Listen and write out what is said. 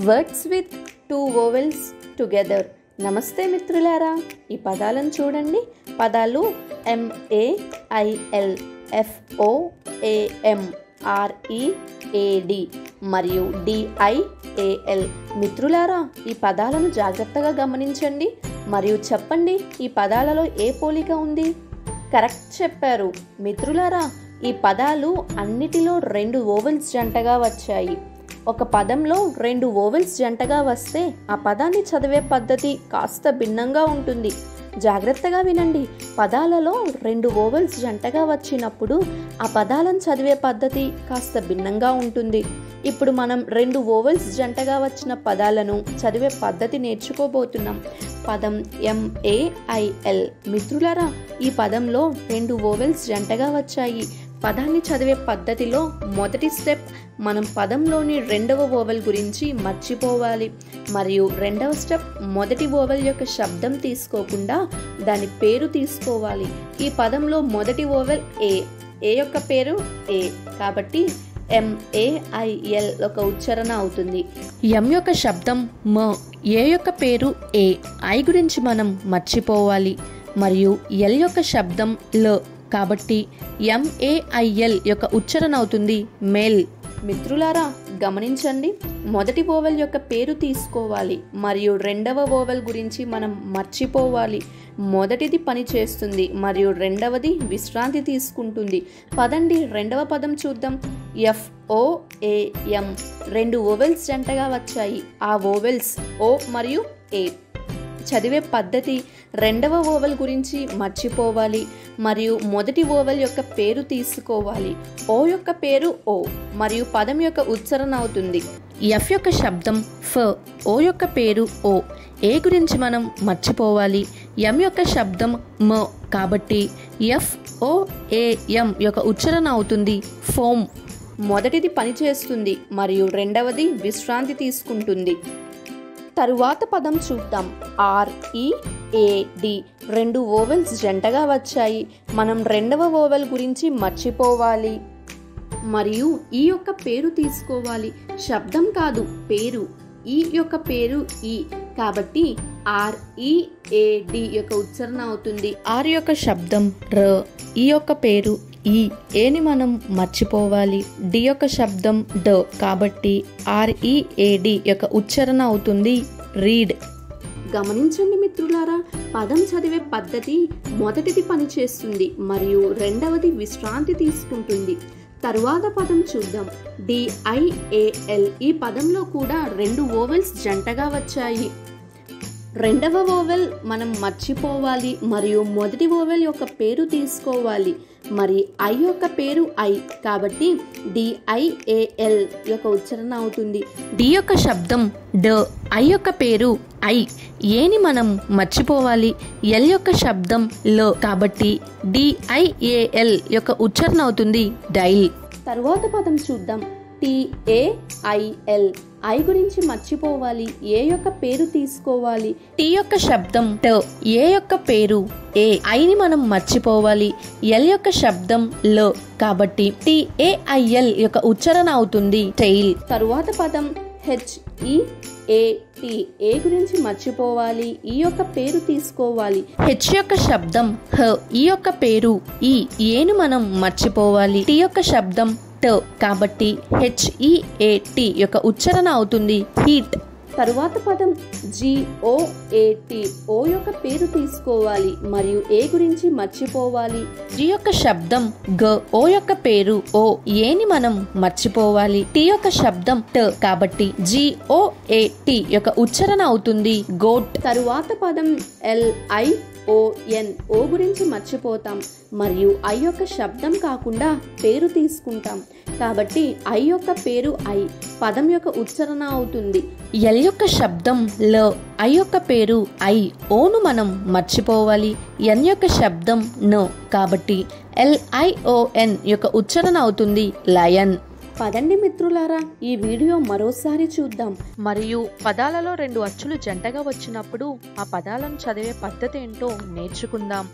Words with two vowels together. నమస్తే మిత్రులారా, ఈ పదాలను చూడండి. పదాలు MAIL, FOAM, READ మరియు DIAL. మిత్రులారా, ఈ పదాలను జాగ్రత్తగా గమనించండి మరియు చెప్పండి, ఈ పదాలలో ఏ పోలిక ఉంది? కరెక్ట్ చెప్పారు మిత్రులారా. ఈ పదాలు అన్నిటిలో 2 వోవెల్స్ జంటగా వచ్చాయి. ఒక పదంలో 2 వోవెల్స్ జంటగా వస్తే ఆ పదాన్ని చదివే పద్ధతి కాస్త భిన్నంగా ఉంటుంది. జాగ్రత్తగా వినండి. పదాలలో 2 వోవెల్స్ జంటగా వచ్చినప్పుడు ఆ పదాలను చదివే పద్ధతి కాస్త భిన్నంగా ఉంటుంది. ఇప్పుడు మనం 2 వోవెల్స్ జంటగా వచ్చిన పదాలను చదివే పద్ధతి నేర్చుకోబోతున్నాం. పదం MAIL. మిత్రులారా, ఈ పదంలో 2 వోవెల్స్ జంటగా వచ్చాయి. పదాన్ని చదివే పద్ధతిలో మొదటి స్టెప్, మనం పదంలోని 2వ వోవెల్ గురించి మర్చిపోవాలి. మరియు 2వ స్టెప్, మొదటి వోవెల్ యొక్క శబ్దం తీసుకోకుండా దాని పేరు తీసుకోవాలి. ఈ పదంలో మొదటి వోవెల్ ఏ యొక్క పేరు ఏ, కాబట్టి MAIL ఒక ఉచ్చారణ అవుతుంది. ఎం యొక్క శబ్దం మ, ఏ యొక్క పేరు ఏ, ఐ గురించి మనం మర్చిపోవాలి. మరియు ఎల్ యొక్క శబ్దం ల, కాబట్టి MAIL యొక్క ఉచ్చారణ అవుతుంది మేల్. మిత్రులారా గమనించండి, మొదటి వోవెల్ యొక్క పేరు తీసుకోవాలి మరియు 2వ వోవెల్ గురించి మనం మర్చిపోవాలి. మొదటిది పని చేస్తుంది మరియు 2వది విశ్రాంతి తీసుకుంటుంది. పదండి 2వ పదం చూద్దాం. FOAM. 2 వోవెల్స్ జంటగా వచ్చాయి. ఆ వోవెల్స్ O మరియు A. చదివే పద్ధతి, 2వ వోవెల్ గురించి మర్చిపోవాలి మరియు మొదటి వోవెల్ యొక్క పేరు తీసుకోవాలి. ఓ యొక్క పేరు ఓ మరియు పదం యొక్క ఉచ్చారణ అవుతుంది. ఎఫ్ యొక్క శబ్దం ఫ, ఓ యొక్క పేరు ఓ, ఏ గురించి మనం మర్చిపోవాలి. ఎం యొక్క శబ్దం మ, కాబట్టి FOAM యొక్క ఉచ్చారణ అవుతుంది ఫోమ్. మొదటిది పనిచేస్తుంది మరియు 2వది విశ్రాంతి తీసుకుంటుంది. తరువాత పదం చూద్దాం. READ. 2 వోవెల్స్ జంటగా వచ్చాయి. మనం 2వ వోవెల్ గురించి మర్చిపోవాలి మరియు ఈ యొక్క పేరు తీసుకోవాలి. శబ్దం కాదు, పేరు. ఈ యొక్క పేరు ఈ, కాబట్టి READ యొక్క ఉచ్చారణ అవుతుంది. ఆర్ యొక్క శబ్దం ర, ఈ యొక్క పేరు ఈ, ఏని మనం మర్చిపోవాలి. డి యొక్క శబ్దం డ, కాబట్టి READ యొక్క ఉచ్చారణ అవుతుంది రీడ్. గమనించండి మిత్రులారా, పదం చదివే పద్ధతి, మొదటిది పనిచేస్తుంది మరియు 2వది విశ్రాంతి తీసుకుంటుంది. తరువాత పదం చూద్దాం. DIAL. ఈ పదంలో కూడా 2 వోవెల్స్ జంటగా వచ్చాయి. 2వ వోవెల్ మనం మర్చిపోవాలి మరియు మొదటి వోవెల్ యొక్క పేరు తీసుకోవాలి. మరి ఐ యొక్క పేరు ఐ, కాబట్టి DIAL యొక్క ఉచ్చారణ అవుతుంది. డి యొక్క శబ్దం డ, ఐ యొక్క పేరు ఐ, ఏని మనం మర్చిపోవాలి. ఎల్ యొక్క శబ్దం ల, కాబట్టి DIAL యొక్క ఉచ్చారణ అవుతుంది డైల్. తరువాత పదం చూద్దాం. TAIL. ఐ గురించి మర్చిపోవాలి. ఏ యొక్క పేరు తీసుకోవాలి. టీ యొక్క శబ్దం ట, ఏ యొక్క పేరు ఏ, ఐని మనం మర్చిపోవాలి. ఎల్ యొక్క శబ్దం ల, కాబట్టి TAIL యొక్క ఉచ్చారణ అవుతుంది టెయిల్. తరువాత పదం HEAT. ఏ గురించి మర్చిపోవాలి. ఈ యొక్క పేరు తీసుకోవాలి. హెచ్ యొక్క శబ్దం హ, ఈ యొక్క పేరు ఈ, ఏను మనం మర్చిపోవాలి. టీ యొక్క శబ్దం ట, కాబట్టి HEAT యొక్క ఉచ్చారణ అవుతుంది హీట్. తరువాత పదం GOAT. ఓ యొక్క పేరు తీసుకోవాలి మరియు ఏ గురించి మర్చిపోవాలి. జి యొక్క శబ్దం గ, ఓ యొక్క పేరు ఓ, ఏని మనం మర్చిపోవాలి. టీ యొక్క శబ్దం ట, కాబట్టి GOAT యొక్క ఉచ్చారణ అవుతుంది గోట్. తరువాత పదం LION. ఓ గురించి మర్చిపోతాం మరియు ఐ యొక్క శబ్దం కాకుండా పేరు తీసుకుంటాం, కాబట్టి ఐ యొక్క పేరు ఐ, పదం యొక్క ఉచ్చారణ అవుతుంది. ఎల్ యొక్క శబ్దం ల, ఐ యొక్క పేరు ఐ, ఓను మనం మర్చిపోవాలి. ఎన్ యొక్క శబ్దం న, కాబట్టి LION యొక్క ఉచ్చారణ అవుతుంది లయన్. పదండి మిత్రులారా, ఈ వీడియో మరోసారి చూద్దాం మరియు పదాలలో 2 అచ్చులు జంటగా వచ్చినప్పుడు ఆ పదాలను చదివే పద్ధతి ఏంటో నేర్చుకుందాం.